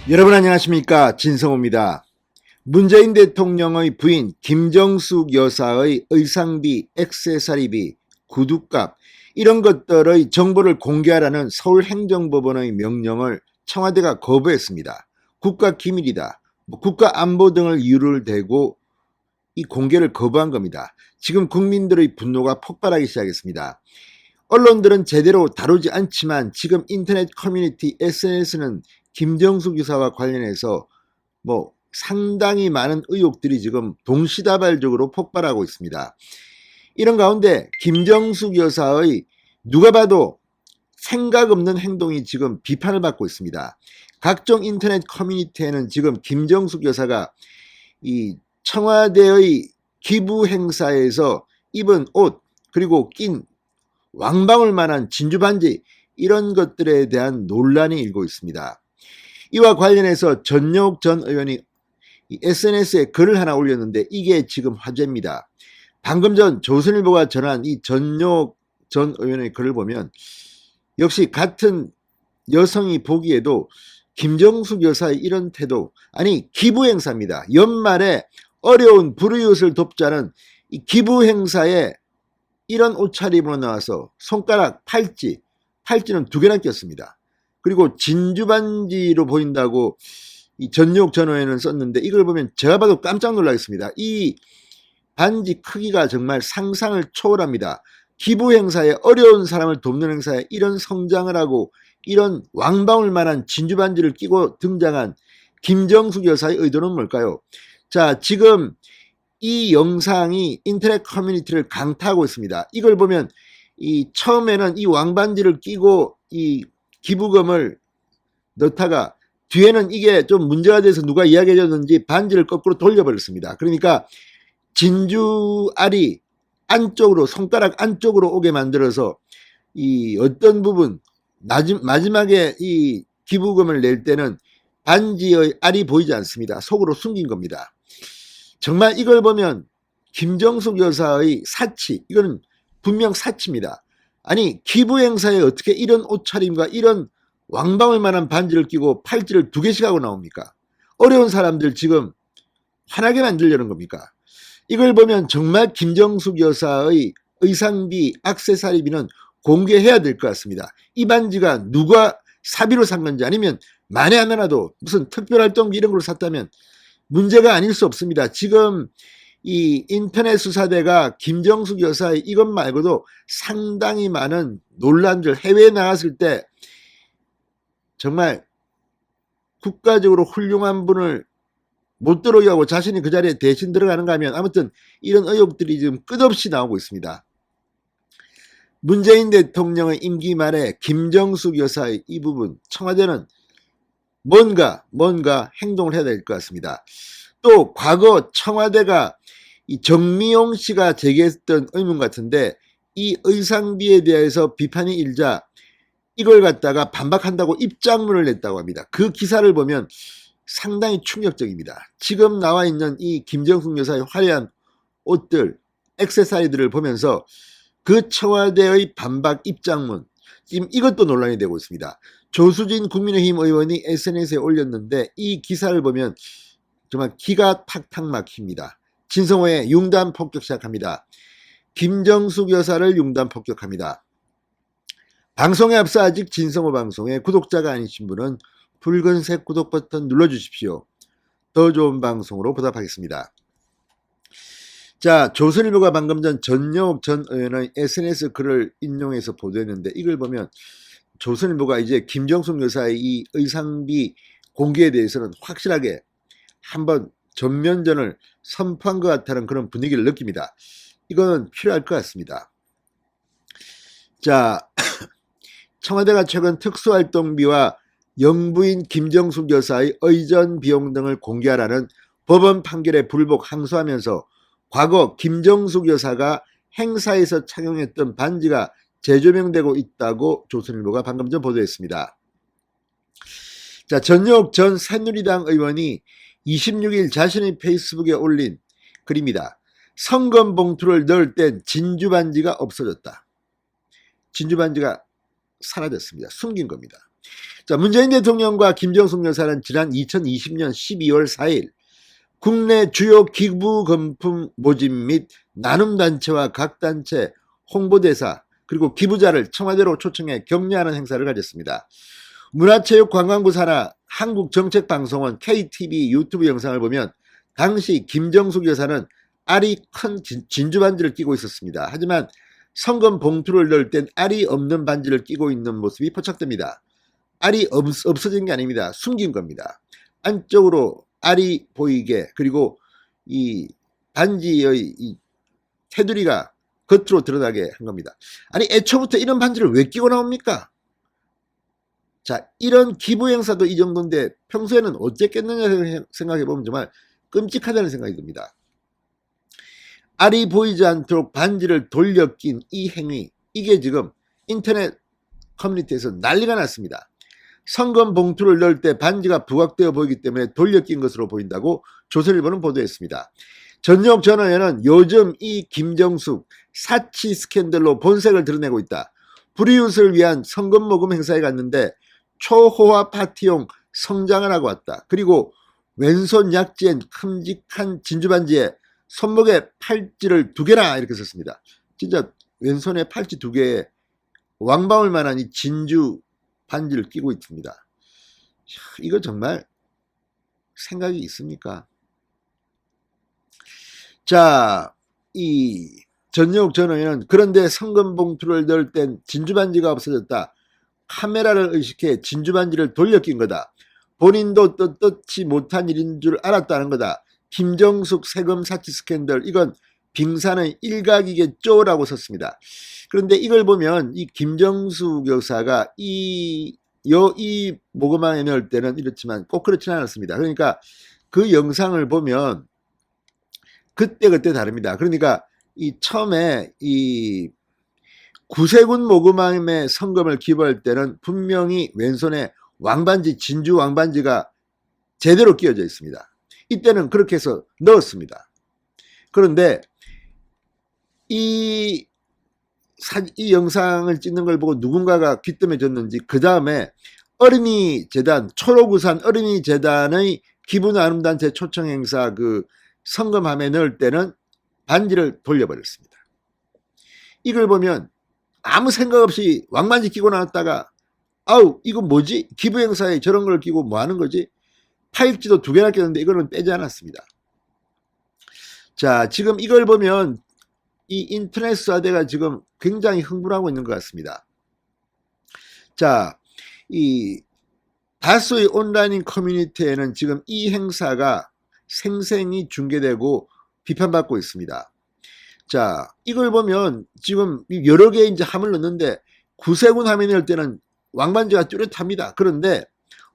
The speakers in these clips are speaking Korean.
여러분 안녕하십니까, 진성호입니다. 문재인 대통령의 부인 김정숙 여사의 의상비, 액세서리비, 구두값 이런 것들의 정보를 공개하라는 서울행정법원의 명령을 청와대가 거부했습니다. 국가기밀이다, 국가안보 등을 이유를 대고 이 공개를 거부한 겁니다. 지금 국민들의 분노가 폭발하기 시작했습니다. 언론들은 제대로 다루지 않지만 지금 인터넷 커뮤니티 SNS는 김정숙 여사와 관련해서 상당히 많은 의혹들이 지금 동시다발적으로 폭발하고 있습니다. 이런 가운데 김정숙 여사의 누가 봐도 생각 없는 행동이 지금 비판을 받고 있습니다. 각종 인터넷 커뮤니티에는 지금 김정숙 여사가 이 청와대의 기부 행사에서 입은 옷 그리고 낀 왕방울만한 진주반지 이런 것들에 대한 논란이 일고 있습니다. 이와 관련해서 전용욱 전 의원이 SNS에 글을 하나 올렸는데 이게 지금 화제입니다. 방금 전 조선일보가 전한 이 전용욱 전 의원의 글을 보면 역시 같은 여성이 보기에도 김정숙 여사의 이런 태도, 아니 기부 행사입니다. 연말에 어려운 불우이웃을 돕자는 이 기부 행사에 이런 옷차림으로 나와서 손가락, 팔찌는 2개나 꼈습니다. 그리고 진주반지로 보인다고 이 전용욱 전 의원은 썼는데 이걸 보면 제가 봐도 깜짝 놀라겠습니다. 이 반지 크기가 정말 상상을 초월합니다. 기부 행사에, 어려운 사람을 돕는 행사에 이런 성장을 하고 이런 왕방울만한 진주반지를 끼고 등장한 김정숙 여사의 의도는 뭘까요? 자, 지금 이 영상이 인터넷 커뮤니티를 강타하고 있습니다. 이걸 보면 처음에는 이 왕반지를 끼고 이 기부금을 넣다가 뒤에는 이게 좀 문제가 돼서 누가 이야기해줬는지 반지를 거꾸로 돌려버렸습니다. 그러니까 진주알이 안쪽으로, 손가락 안쪽으로 오게 만들어서 이 어떤 부분 마지막에 이 기부금을 낼 때는 반지의 알이 보이지 않습니다. 속으로 숨긴 겁니다. 정말 이걸 보면 김정숙 여사의 사치, 이거는 분명 사치입니다. 아니 기부 행사에 어떻게 이런 옷차림과 이런 왕방울만한 반지를 끼고 팔찌를 2개씩 하고 나옵니까? 어려운 사람들 지금 화나게 만들려는 겁니까? 이걸 보면 정말 김정숙 여사의 의상비, 액세서리비는 공개해야 될 것 같습니다. 이 반지가 누가 사비로 산 건지 아니면 만에 하나라도 무슨 특별활동비 이런 걸 샀다면 문제가 아닐 수 없습니다. 지금 이 인터넷 수사대가 김정숙 여사의 이것 말고도 상당히 많은 논란들, 해외에 나갔을 때 정말 국가적으로 훌륭한 분을 못 들어오게 하고 자신이 그 자리에 대신 들어가는가 하면 아무튼 이런 의혹들이 지금 끝없이 나오고 있습니다. 문재인 대통령의 임기 말에 김정숙 여사의 이 부분 청와대는 뭔가 행동을 해야 될 것 같습니다. 또 과거 청와대가 이 정미용 씨가 제기했던 의문 같은데 이 의상비에 대해서 비판이 일자 이걸 갖다가 반박한다고 입장문을 냈다고 합니다. 그 기사를 보면 상당히 충격적입니다. 지금 나와 있는 이 김정숙 여사의 화려한 옷들, 액세서리들을 보면서 그 청와대의 반박 입장문, 지금 이것도 논란이 되고 있습니다. 조수진 국민의힘 의원이 SNS에 올렸는데 이 기사를 보면 정말 기가 탁탁 막힙니다. 진성호의 융단 폭격 시작합니다. 김정숙 여사를 융단 폭격합니다. 방송에 앞서 아직 진성호 방송의 구독자가 아니신 분은 붉은색 구독 버튼 눌러주십시오. 더 좋은 방송으로 보답하겠습니다. 자, 조선일보가 방금 전 전용욱 전 의원의 SNS 글을 인용해서 보도했는데 이걸 보면 조선일보가 이제 김정숙 여사의 이 의상비 공개에 대해서는 확실하게 한번 전면전을 선포한 것 같다는 그런 분위기를 느낍니다. 이거는 필요할 것 같습니다. 자, 청와대가 최근 특수활동비와 영부인 김정숙 여사의 의전 비용 등을 공개하라는 법원 판결에 불복 항소하면서 과거 김정숙 여사가 행사에서 착용했던 반지가 재조명되고 있다고 조선일보가 방금 전 보도했습니다. 자, 전용욱 전 새누리당 의원이 26일 자신의 페이스북에 올린 글입니다. 성금 봉투를 넣을 땐 진주반지가 없어졌다. 진주반지가 사라졌습니다. 숨긴 겁니다. 자, 문재인 대통령과 김정숙 여사는 지난 2020년 12월 4일 국내 주요 기부 금품 모집 및 나눔 단체와 각 단체 홍보대사 그리고 기부자를 청와대로 초청해 격려하는 행사를 가졌습니다. 문화체육관광부 산하 한국정책방송원 KTV 유튜브 영상을 보면 당시 김정숙 여사는 알이 큰 진주 반지를 끼고 있었습니다. 하지만 성금 봉투를 넣을 땐 알이 없는 반지를 끼고 있는 모습이 포착됩니다. 알이 없어진 게 아닙니다. 숨긴 겁니다. 안쪽으로 알이 보이게, 그리고 이 반지의 이 테두리가 겉으로 드러나게 한 겁니다. 아니, 애초부터 이런 반지를 왜 끼고 나옵니까? 자, 이런 기부 행사도 이 정도인데 평소에는 어쨌겠느냐 생각해보면 정말 끔찍하다는 생각이 듭니다. 알이 보이지 않도록 반지를 돌려 낀 이 행위, 이게 지금 인터넷 커뮤니티에서 난리가 났습니다. 성금 봉투를 넣을 때 반지가 부각되어 보이기 때문에 돌려 낀 것으로 보인다고 조선일보는 보도했습니다. 전역 전 의원은 요즘 이 김정숙 사치 스캔들로 본색을 드러내고 있다. 불이웃을 위한 성금 모금 행사에 갔는데 초호화 파티용 성장을 하고 왔다. 그리고 왼손 약지엔 큼직한 진주반지에 손목에 팔찌를 2개나 이렇게 썼습니다. 진짜 왼손에 팔찌 2개에 왕방울 만한 이 진주 반지를 끼고 있습니다. 이거 정말 생각이 있습니까? 자, 이 전영욱 전 의원은 그런데 성금 봉투를 넣을 땐 진주 반지가 없어졌다. 카메라를 의식해 진주 반지를 돌려 낀 거다. 본인도 떳떳지 못한 일인 줄 알았다는 거다. 김정숙 세금 사치 스캔들, 이건 빙산의 일각이겠죠라고 썼습니다. 그런데 이걸 보면 이 김정숙 여사가 이 모금함에 넣을 때는 이렇지만 꼭 그렇지는 않았습니다. 그러니까 그 영상을 보면 그때 다릅니다. 그러니까 이 처음에 이 구세군 모금함에 성금을 기부할 때는 분명히 왼손에 왕반지, 진주 왕반지가 제대로 끼워져 있습니다. 이때는 그렇게 해서 넣었습니다. 그런데 이 영상을 찍는 걸 보고 누군가가 귀뜸해졌는지 그 다음에 어린이 재단, 초록우산 어린이 재단의 기부 나눔단체 초청 행사 그 성금함에 넣을 때는 반지를 돌려버렸습니다. 이걸 보면 아무 생각 없이 왕반지 끼고 나왔다가 아우 이거 뭐지? 기부 행사에 저런 걸 끼고 뭐 하는 거지? 팔찌도 2개나 꼈는데 이거는 빼지 않았습니다. 자, 지금 이걸 보면 이 인터넷 사대가 지금 굉장히 흥분하고 있는 것 같습니다. 자, 이 다수의 온라인 커뮤니티에는 지금 이 행사가 생생히 중계되고 비판받고 있습니다. 자, 이걸 보면 지금 여러 개 이제 함을 넣는데 구세군 함에 넣을 때는 왕반지가 뚜렷합니다. 그런데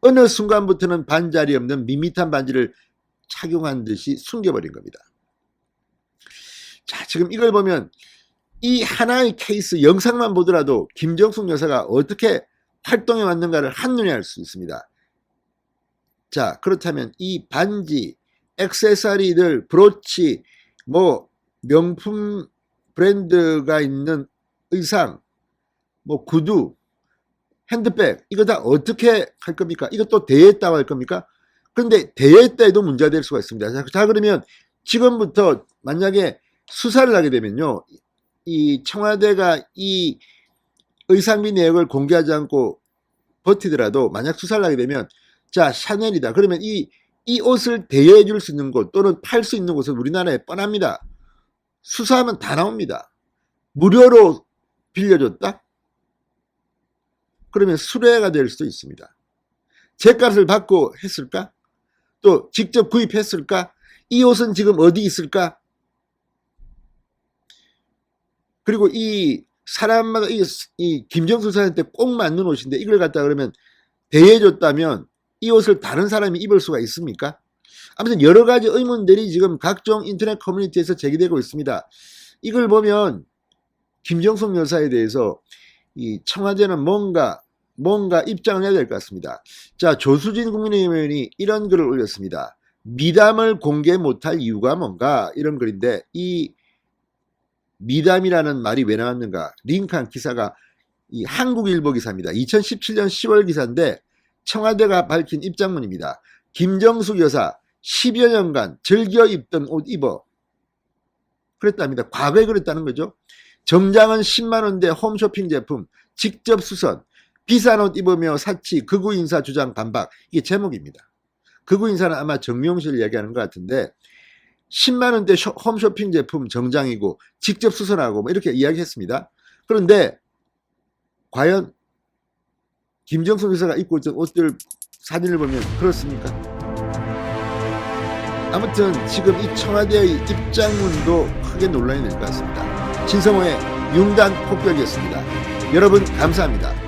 어느 순간부터는 반자리 없는 밋밋한 반지를 착용한 듯이 숨겨버린 겁니다. 자, 지금 이걸 보면 이 하나의 케이스 영상만 보더라도 김정숙 여사가 어떻게 활동해 왔는가를 한눈에 알 수 있습니다. 자, 그렇다면 이 반지, 액세서리들, 브로치, 뭐 명품 브랜드가 있는 의상, 뭐 구두, 핸드백, 이거 다 어떻게 할 겁니까? 이것도 대여했다고 할 겁니까? 그런데 대여했다 해도 문제가 될 수가 있습니다. 자, 그러면 지금부터 만약에 수사를 하게 되면요, 이 청와대가 이 의상비 내역을 공개하지 않고 버티더라도 만약 수사를 하게 되면 자, 샤넬이다. 그러면 이 옷을 대여해 줄 수 있는 곳 또는 팔 수 있는 곳은 우리나라에 뻔합니다. 수사하면 다 나옵니다. 무료로 빌려줬다? 그러면 수뢰가 될 수도 있습니다. 제값을 받고 했을까? 또 직접 구입했을까? 이 옷은 지금 어디 있을까? 그리고 이 사람마다 이 김정숙 사한테 꼭 맞는 옷인데 이걸 갖다 그러면 대여해줬다면 이 옷을 다른 사람이 입을 수가 있습니까? 아무튼 여러 가지 의문들이 지금 각종 인터넷 커뮤니티에서 제기되고 있습니다. 이걸 보면 김정숙 여사에 대해서 이 청와대는 뭔가 입장을 해야 될 것 같습니다. 자, 조수진 국민의힘 의원이 이런 글을 올렸습니다. 미담을 공개 못할 이유가 뭔가, 이런 글인데 이 미담이라는 말이 왜 나왔는가? 링크한 기사가 이 한국일보 기사입니다. 2017년 10월 기사인데 청와대가 밝힌 입장문입니다. 김정숙 여사 10여 년간 즐겨 입던 옷 입어. 그랬답니다. 과거에 그랬다는 거죠. 정장은 10만원대 홈쇼핑 제품 직접 수선, 비싼 옷 입으며 사치 극우 인사 주장 반박. 이게 제목입니다. 극우 인사는 아마 정미용실을 이야기하는 것 같은데 10만원대 홈쇼핑 제품 정장이고 직접 수선하고 뭐 이렇게 이야기했습니다. 그런데 과연 김정숙 여사가 입고 있던 옷들 사진을 보면 그렇습니까? 아무튼 지금 이 청와대의 입장문도 크게 논란이 될 것 같습니다. 신성호의 융단 폭격이었습니다. 여러분 감사합니다.